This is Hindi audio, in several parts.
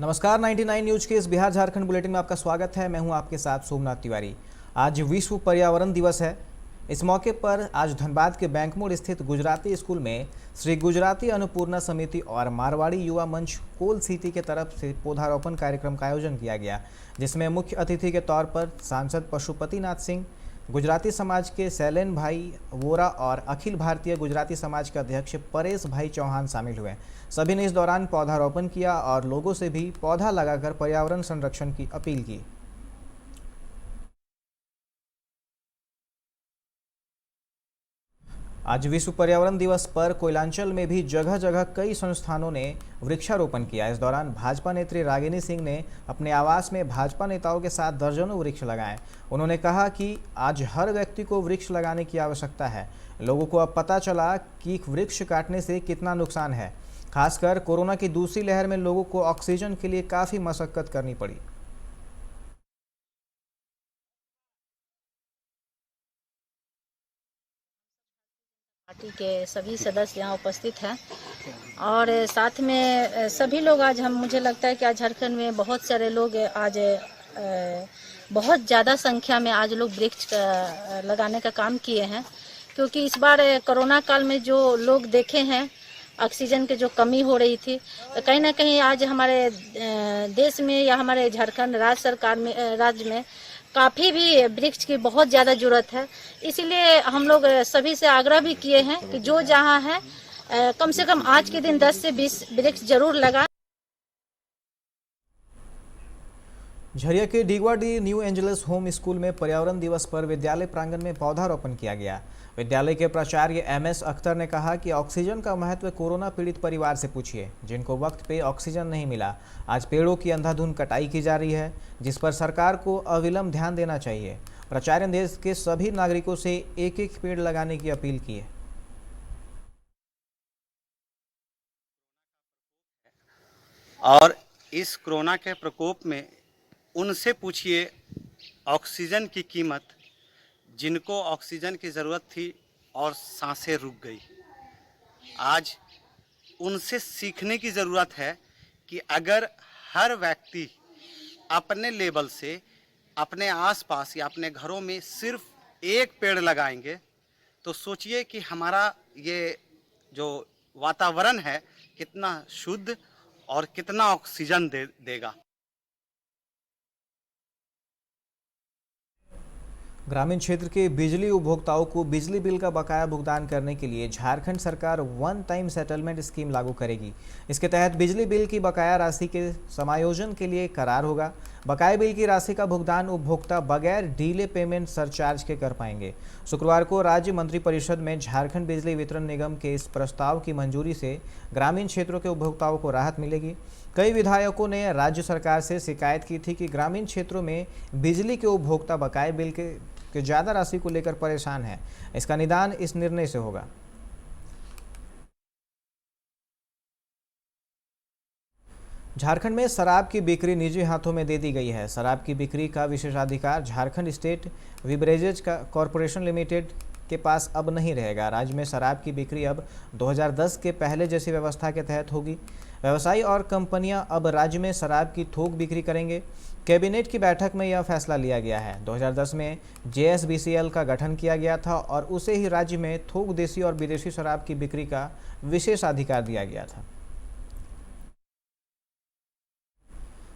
नमस्कार, 99 न्यूज के इस बिहार झारखंड बुलेटिन में आपका स्वागत है। मैं हूं आपके साथ सोमनाथ तिवारी। आज विश्व पर्यावरण दिवस है। इस मौके पर आज धनबाद के बैंक मोड़ स्थित गुजराती स्कूल में श्री गुजराती अन्नपूर्णा समिति और मारवाड़ी युवा मंच कोल सिटी के तरफ से पौधारोपण कार्यक्रम का आयोजन किया गया, जिसमें मुख्य अतिथि के तौर पर सांसद पशुपतिनाथ सिंह, गुजराती समाज के शैलेन भाई वोरा और अखिल भारतीय गुजराती समाज के अध्यक्ष परेश भाई चौहान शामिल हुए। सभी ने इस दौरान पौधारोपण किया और लोगों से भी पौधा लगाकर पर्यावरण संरक्षण की अपील की। आज विश्व पर्यावरण दिवस पर कोयलांचल में भी जगह जगह कई संस्थानों ने वृक्षारोपण किया। इस दौरान भाजपा नेत्री रागिनी सिंह ने अपने आवास में भाजपा नेताओं के साथ दर्जनों वृक्ष लगाए। उन्होंने कहा कि आज हर व्यक्ति को वृक्ष लगाने की आवश्यकता है। लोगों को अब पता चला कि वृक्ष काटने से कितना नुकसान है। खासकर कोरोना की दूसरी लहर में लोगों को ऑक्सीजन के लिए काफ़ी मशक्कत करनी पड़ी। पार्टी के सभी सदस्य यहाँ उपस्थित हैं और साथ में सभी लोग आज मुझे लगता है कि आज झारखंड में बहुत सारे लोग आज बहुत ज़्यादा संख्या में आज लोग वृक्ष लगाने का काम किए हैं, क्योंकि इस बार कोरोना काल में जो लोग देखे हैं ऑक्सीजन की जो कमी हो रही थी, कहीं ना कहीं आज हमारे देश में या हमारे झारखंड राज्य सरकार में राज्य में काफ़ी भी वृक्ष की बहुत ज़्यादा ज़रूरत है। इसीलिए हम लोग सभी से आग्रह भी किए हैं कि जो जहाँ है कम से कम आज के दिन 10 से 20 वृक्ष जरूर लगाएं। झरिया के डीगवाडी न्यू एंजल्स होम स्कूल में पर्यावरण दिवस पर विद्यालय प्रांगण में पौधारोपण किया गया। विद्यालय के प्राचार्य MS अख्तर ने कहा कि ऑक्सीजन का महत्व कोरोना पीड़ित परिवार से पूछिए, जिनको वक्त पे ऑक्सीजन नहीं मिला। आज पेड़ों की अंधाधुंध कटाई की जा रही है, जिस पर सरकार को अविलंब ध्यान देना चाहिए। प्राचार्य ने देश के सभी नागरिकों से एक एक पेड़ लगाने की अपील की है। और इस कोरोना के प्रकोप में उनसे पूछिए ऑक्सीजन की कीमत, जिनको ऑक्सीजन की ज़रूरत थी और सांसें रुक गई। आज उनसे सीखने की ज़रूरत है कि अगर हर व्यक्ति अपने लेवल से अपने आसपास या अपने घरों में सिर्फ एक पेड़ लगाएंगे, तो सोचिए कि हमारा ये जो वातावरण है कितना शुद्ध और कितना ऑक्सीजन देगा। ग्रामीण क्षेत्र के बिजली उपभोक्ताओं को बिजली बिल का बकाया भुगतान करने के लिए झारखंड सरकार वन टाइम सेटलमेंट स्कीम लागू करेगी। इसके तहत बिजली बिल की बकाया राशि के समायोजन के लिए करार होगा। बकाया बिल की राशि का भुगतान उपभोक्ता बगैर डीले पेमेंट सरचार्ज के कर पाएंगे। शुक्रवार को राज्य मंत्रिपरिषद में झारखंड बिजली वितरण निगम के इस प्रस्ताव की मंजूरी से ग्रामीण क्षेत्रों के उपभोक्ताओं को राहत मिलेगी। कई विधायकों ने राज्य सरकार से शिकायत की थी कि ग्रामीण क्षेत्रों में बिजली के उपभोक्ता बकाया बिल के ज़्यादा राशि को लेकर परेशान है। इसका निदान इस निर्णय से होगा। झारखंड में शराब की बिक्री निजी हाथों में दे दी गई है। शराब की बिक्री का विशेषाधिकार झारखंड स्टेट बिवरेजेज कॉरपोरेशन लिमिटेड के पास अब नहीं रहेगा। राज्य में शराब की बिक्री अब 2010 के पहले जैसी व्यवस्था के तहत होगी। व्यवसायी और कंपनियां अब राज्य में शराब की थोक बिक्री करेंगे। कैबिनेट की बैठक में यह फैसला लिया गया है। 2010 में JSBCL का गठन किया गया था और उसे ही राज्य में थोक देसी और विदेशी शराब की बिक्री का विशेषाधिकार दिया गया था।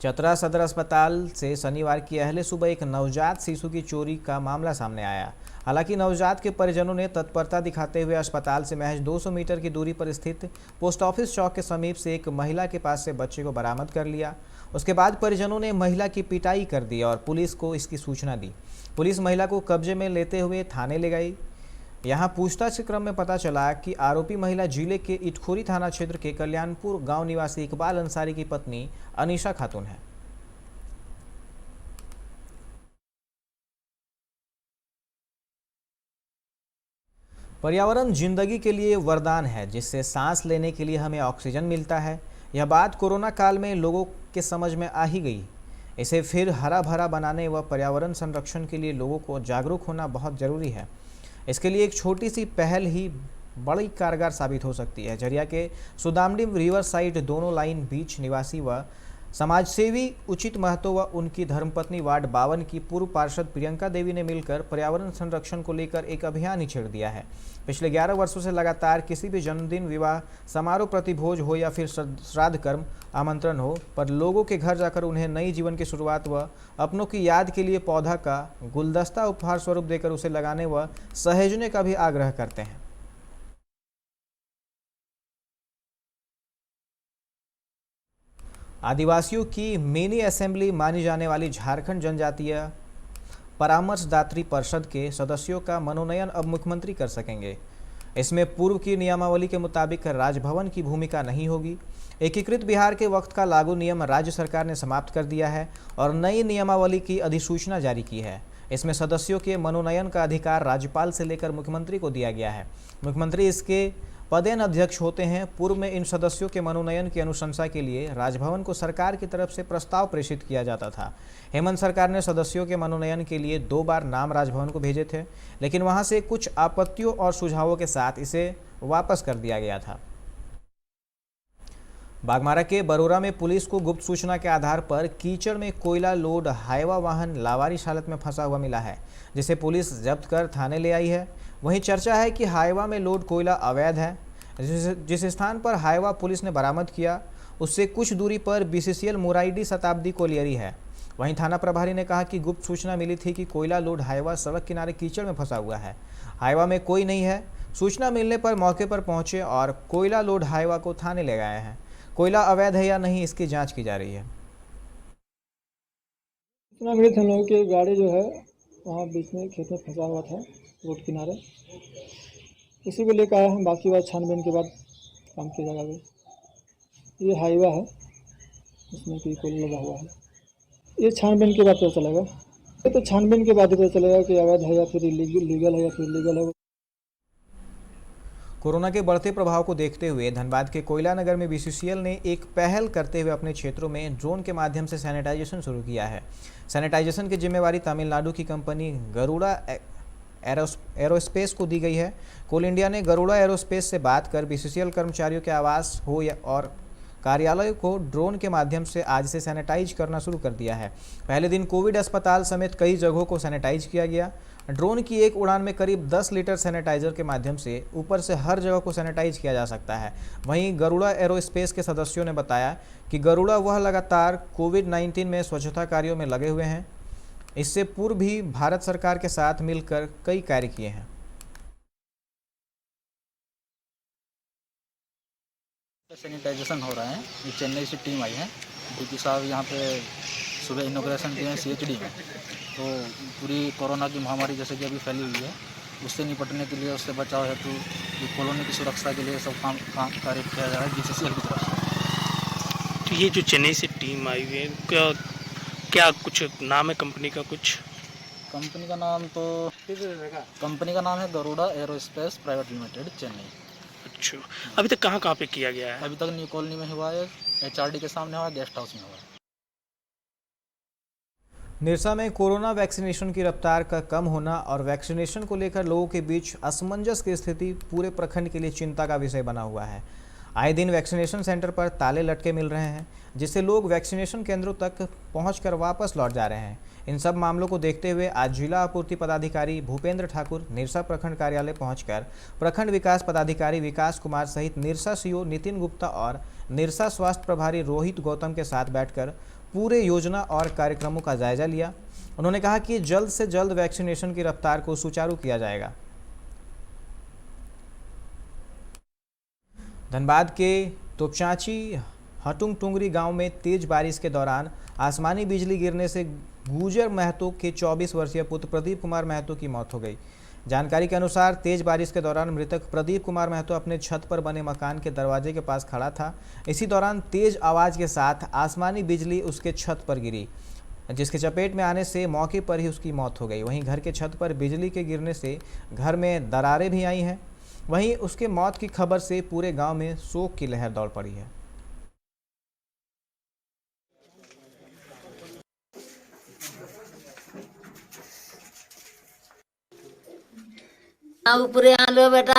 चतरा सदर अस्पताल से शनिवार की अहले सुबह एक नवजात शिशु की चोरी का मामला सामने आया। हालांकि नवजात के परिजनों ने तत्परता दिखाते हुए अस्पताल से महज 200 मीटर की दूरी पर स्थित पोस्ट ऑफिस चौक के समीप से एक महिला के पास से बच्चे को बरामद कर लिया। उसके बाद परिजनों ने महिला की पिटाई कर दी और पुलिस को इसकी सूचना दी। पुलिस महिला को कब्जे में लेते हुए थाने ले गई। यहां पूछताछ के क्रम में पता चला कि आरोपी महिला जिले के इटखोरी थाना क्षेत्र के कल्याणपुर गांव निवासी इकबाल अंसारी की पत्नी अनीशा खातून है। पर्यावरण जिंदगी के लिए वरदान है, जिससे सांस लेने के लिए हमें ऑक्सीजन मिलता है। यह बात कोरोना काल में लोगों के समझ में आ ही गई। इसे फिर हरा भरा बनाने व पर्यावरण संरक्षण के लिए लोगों को जागरूक होना बहुत ज़रूरी है। इसके लिए एक छोटी सी पहल ही बड़ी कारगर साबित हो सकती है। झरिया के सुदामडी रिवर साइड दोनों लाइन बीच निवासी व समाजसेवी उचित महतो व उनकी धर्मपत्नी वार्ड 52 की पूर्व पार्षद प्रियंका देवी ने मिलकर पर्यावरण संरक्षण को लेकर एक अभियान ही छेड़ दिया है। पिछले 11 वर्षों से लगातार किसी भी जन्मदिन, विवाह समारोह, प्रतिभोज हो या फिर श्राद्ध कर्म आमंत्रण हो, पर लोगों के घर जाकर उन्हें नई जीवन की शुरुआत व अपनों की याद के लिए पौधा का गुलदस्ता उपहार स्वरूप देकर उसे लगाने व सहेजने का भी आग्रह करते हैं। आदिवासियों की मिनी असेंबली मानी जाने वाली झारखंड जनजातीय परामर्शदात्री परिषद के सदस्यों का मनोनयन अब मुख्यमंत्री कर सकेंगे। इसमें पूर्व की नियमावली के मुताबिक राजभवन की भूमिका नहीं होगी। एकीकृत बिहार के वक्त का लागू नियम राज्य सरकार ने समाप्त कर दिया है और नई नियमावली की अधिसूचना जारी की है। इसमें सदस्यों के मनोनयन का अधिकार राज्यपाल से लेकर मुख्यमंत्री को दिया गया है। मुख्यमंत्री इसके पदेन अध्यक्ष होते हैं। पूर्व में इन सदस्यों के मनोनयन की अनुशंसा के लिए राजभवन को सरकार की तरफ से प्रस्ताव प्रेषित किया जाता था। हेमंत सरकार ने सदस्यों के मनोनयन के लिए 2 बार नाम राजभवन को भेजे थे, लेकिन वहां से कुछ आपत्तियों और सुझावों के साथ इसे वापस कर दिया गया था। बागमारा के बरोरा में पुलिस को गुप्त सूचना के आधार पर कीचड़ में कोयला लोड हाईवा वाहन लावारिश हालत में फंसा हुआ मिला है, जिसे पुलिस जब्त कर थाने ले आई है। वहीं चर्चा है कि हाईवा में लोड कोयला अवैध है। जिस स्थान पर हाईवा पुलिस ने बरामद किया उससे कुछ दूरी पर BCCL मोराइडी शताब्दी कोलियरी है। वहीं थाना प्रभारी ने कहा कि गुप्त सूचना मिली थी कि कोयला लोड हाईवा सड़क किनारे कीचड़ में फंसा हुआ है। हाईवा में कोई नहीं है। सूचना मिलने पर मौके पर पहुंचे और कोयला लोड हाईवा को थाने ले गए हैं। कोयला अवैध है या नहीं, इसकी जांच की जा रही है। सूचना मिली थी हम लोगों की गाड़ी जो है वहाँ बीच में खेत में फंसा हुआ था रोड किनारे, इसी को लेकर आए हैं। बाकी बात छानबीन के बाद काम किया जाएगा। ये हाईवा है, इसमें कोई कोयला लगा हुआ है। ये छानबीन के बाद पता चलेगा। ये तो छानबीन के बाद ही पता चलेगा कि अवैध है या फिर लीगल है या फिर इलीगल है। कोरोना के बढ़ते प्रभाव को देखते हुए धनबाद के कोयला नगर में BCCL ने एक पहल करते हुए अपने क्षेत्रों में ड्रोन के माध्यम से सैनिटाइजेशन शुरू किया है। सैनिटाइजेशन की जिम्मेवारी तमिलनाडु की कंपनी गरुड़ा एरोस्पेस को दी गई है। कोल इंडिया ने गरुड़ा एरोस्पेस से बात कर BCCL कर्मचारियों के आवास हो या और कार्यालय को ड्रोन के माध्यम से आज से सैनिटाइज करना शुरू कर दिया है। पहले दिन कोविड अस्पताल समेत कई जगहों को सैनिटाइज किया गया। ड्रोन की एक उड़ान में करीब 10 लीटर सैनिटाइजर के माध्यम से ऊपर से हर जगह को सैनिटाइज किया जा सकता है। वहीं गरुड़ा एरोस्पेस के सदस्यों ने बताया कि गरुड़ा वह लगातार कोविड-19 में स्वच्छता कार्यों में लगे हुए हैं। इससे पूर्व भी भारत सरकार के साथ मिलकर कई कार्य किए हैं। सैनिटाइजेशन हो रहा है। ये चेन्नई से टीम आई है। डीपी साहब यहाँ पे सुबह इनॉग्रेशन किए हैं CHD में। तो पूरी कोरोना की महामारी जैसे कि अभी फैली हुई है, उससे निपटने के लिए, उससे बचाव हेतु कॉलोनी की सुरक्षा के लिए सब काम कार्य किया जा रहा है BCCL की तरफ से। तो ये जो चेन्नई से टीम आई हुई है, क्या कुछ नाम है कंपनी का? कुछ कंपनी का नाम है Garuda aerospace private limited, Chennai. अच्छा, अभी तक कहाँ पे किया गया है? अभी तक न्यू कॉलोनी में हुआ है, HRD के सामने हुआ है, गेस्ट हाउस में हुआ है। निरसा में कोरोना वैक्सीनेशन की रफ्तार का कम होना और वैक्सीनेशन को लेकर लोगों के बीच असमंजस की स्थिति पूरे प्रखंड के लिए चिंता का विषय बना हुआ है। आए दिन वैक्सीनेशन सेंटर पर ताले लटके मिल रहे हैं, जिससे लोग वैक्सीनेशन केंद्रों तक पहुंचकर वापस लौट जा रहे हैं। इन सब मामलों को देखते हुए आज जिला आपूर्ति पदाधिकारी भूपेंद्र ठाकुर निरसा प्रखंड कार्यालय पहुंचकर प्रखंड विकास पदाधिकारी विकास कुमार सहित निरसा CO नितिन गुप्ता और निरसा स्वास्थ्य प्रभारी रोहित गौतम के साथ बैठकर पूरे योजना और कार्यक्रमों का जायजा लिया। उन्होंने कहा कि जल्द से जल्द वैक्सीनेशन की रफ्तार को सुचारू किया जाएगा। धनबाद के तोपचाची हटुंग टुंगरी गांव में तेज बारिश के दौरान आसमानी बिजली गिरने से गुजर महतो के 24 वर्षीय पुत्र प्रदीप कुमार महतो की मौत हो गई। जानकारी के अनुसार तेज बारिश के दौरान मृतक प्रदीप कुमार महतो अपने छत पर बने मकान के दरवाजे के पास खड़ा था। इसी दौरान तेज आवाज़ के साथ आसमानी बिजली उसके छत पर गिरी, जिसके चपेट में आने से मौके पर ही उसकी मौत हो गई। वहीं घर के छत पर बिजली के गिरने से घर में दरारें भी आई हैं। वहीं उसके मौत की खबर से पूरे गांव में शोक की लहर दौड़ पड़ी है। ऊपरे आलो बेटा,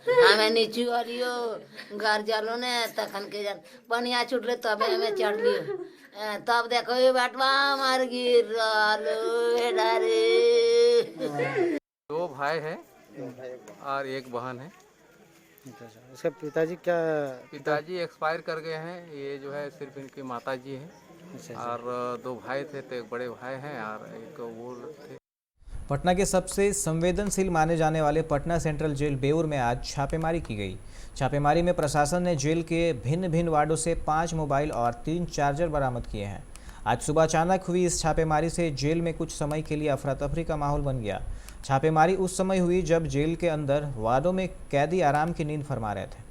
हमें नीचू आलियो घर जालो ने तखन के पनिया छूटले तबे हमें चढ़ लियो। तब देखो ये बटवा मर गिर रहलो बेटा रे। 2 भाई हैं और 1 बहन है। इसके पिताजी क्या? पिताजी एक्सपायर कर गए हैं। ये जो है सिर्फ इनकी माताजी हैं और 2 भाई थे, तो एक बड़े भाई हैं और एक वो थे। पटना के सबसे संवेदनशील माने जाने वाले पटना सेंट्रल जेल बेऊर में आज छापेमारी की गई। छापेमारी में प्रशासन ने जेल के भिन्न भिन्न वार्डों से 5 मोबाइल और 3 चार्जर बरामद किए हैं। आज सुबह अचानक हुई इस छापेमारी से जेल में कुछ समय के लिए अफरा तफरी का माहौल बन गया। छापेमारी उस समय हुई जब जेल के अंदर वार्डों में कैदी आराम की नींद फरमा रहे थे।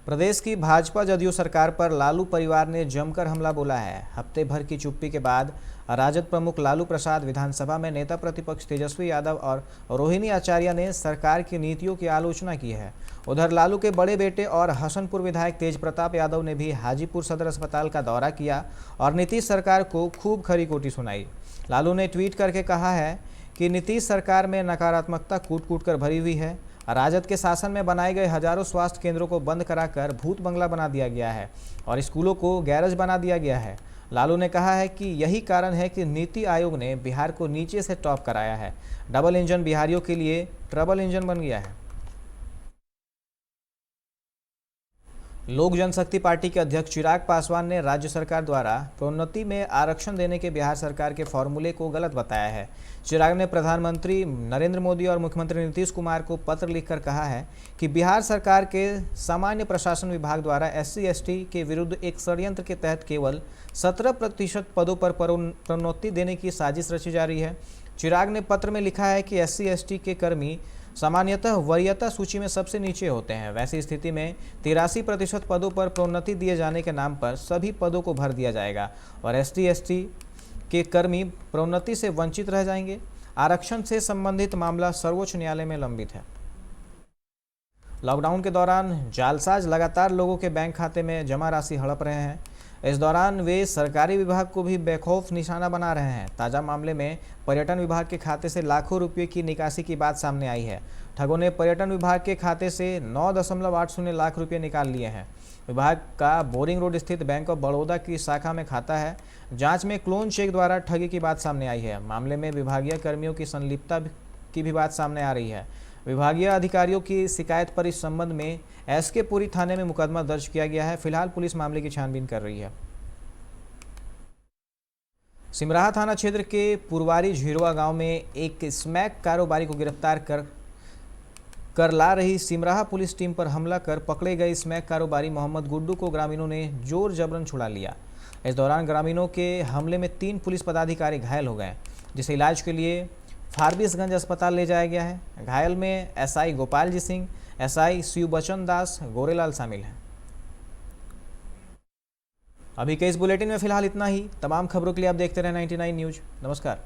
प्रदेश की भाजपा जदयू सरकार पर लालू परिवार ने जमकर हमला बोला है। हफ्ते भर की चुप्पी के बाद राजद प्रमुख लालू प्रसाद विधानसभा में नेता प्रतिपक्ष तेजस्वी यादव और रोहिणी आचार्य ने सरकार की नीतियों की आलोचना की है। उधर लालू के बड़े बेटे और हसनपुर विधायक तेज प्रताप यादव ने भी हाजीपुर सदर अस्पताल का दौरा किया और नीतीश सरकार को खूब खरी खोटी सुनाई। लालू ने ट्वीट करके कहा है कि नीतीश सरकार में नकारात्मकता कूट कूट कर भरी हुई है। राजद के शासन में बनाए गए हजारों स्वास्थ्य केंद्रों को बंद कराकर भूत बंगला बना दिया गया है और स्कूलों को गैरेज बना दिया गया है। लालू ने कहा है कि यही कारण है कि नीति आयोग ने बिहार को नीचे से टॉप कराया है। डबल इंजन बिहारियों के लिए ट्रबल इंजन बन गया है। लोक जनशक्ति पार्टी के अध्यक्ष चिराग पासवान ने राज्य सरकार द्वारा प्रोन्नति में आरक्षण देने के बिहार सरकार के फॉर्मूले को गलत बताया है। चिराग ने प्रधानमंत्री नरेंद्र मोदी और मुख्यमंत्री नीतीश कुमार को पत्र लिखकर कहा है कि बिहार सरकार के सामान्य प्रशासन विभाग द्वारा SC/ST के विरुद्ध एक षड्यंत्र के तहत केवल 17% पदों पर प्रोन्नति देने की साजिश रची जा रही है। चिराग ने पत्र में लिखा है कि SC/ST के कर्मी सामान्यतः वरीयता सूची में सबसे नीचे होते हैं। वैसी स्थिति में 83% पदों पर प्रोन्नति दिए जाने के नाम पर सभी पदों को भर दिया जाएगा और ST/ST के कर्मी प्रोन्नति से वंचित रह जाएंगे। आरक्षण से संबंधित मामला सर्वोच्च न्यायालय में लंबित है। लॉकडाउन के दौरान जालसाज लगातार लोगों के बैंक खाते में जमा राशि हड़प रहे हैं। इस दौरान वे सरकारी विभाग को भी बेखौफ निशाना बना रहे हैं। ताज़ा मामले में पर्यटन विभाग के खाते से लाखों रुपये की निकासी की बात सामने आई है। ठगों ने पर्यटन विभाग के खाते से 9.80 लाख रुपये निकाल लिए हैं। विभाग का बोरिंग रोड स्थित बैंक ऑफ बड़ौदा की शाखा में खाता है। जांच में क्लोन चेक द्वारा ठगी की बात सामने आई है। मामले में विभागीय कर्मियों की संलिप्तता की भी बात सामने आ रही है। विभागीय अधिकारियों की शिकायत पर इस संबंध में SK पुरी थाने में मुकदमा दर्ज किया गया है। फिलहाल पुलिस मामले की छानबीन कर रही है। सिमराहा थाना क्षेत्र के पुरवारी झिरवा गांव में एक स्मैक कारोबारी को गिरफ्तार कर ला रही सिमराहा पुलिस टीम पर हमला कर पकड़े गए स्मैक कारोबारी मोहम्मद गुड्डू को ग्रामीणों ने जोर जबरन छुड़ा लिया। इस दौरान ग्रामीणों के हमले में 3 पुलिस पदाधिकारी घायल हो गए, जिसे इलाज के लिए फारबिसगंज अस्पताल ले जाया गया है। घायल में SI गोपाल जी सिंह, SI शिव बचन दास, गोरेलाल शामिल हैं। अभी के इस बुलेटिन में फिलहाल इतना ही। तमाम खबरों के लिए आप देखते रहें 99 न्यूज़। नमस्कार।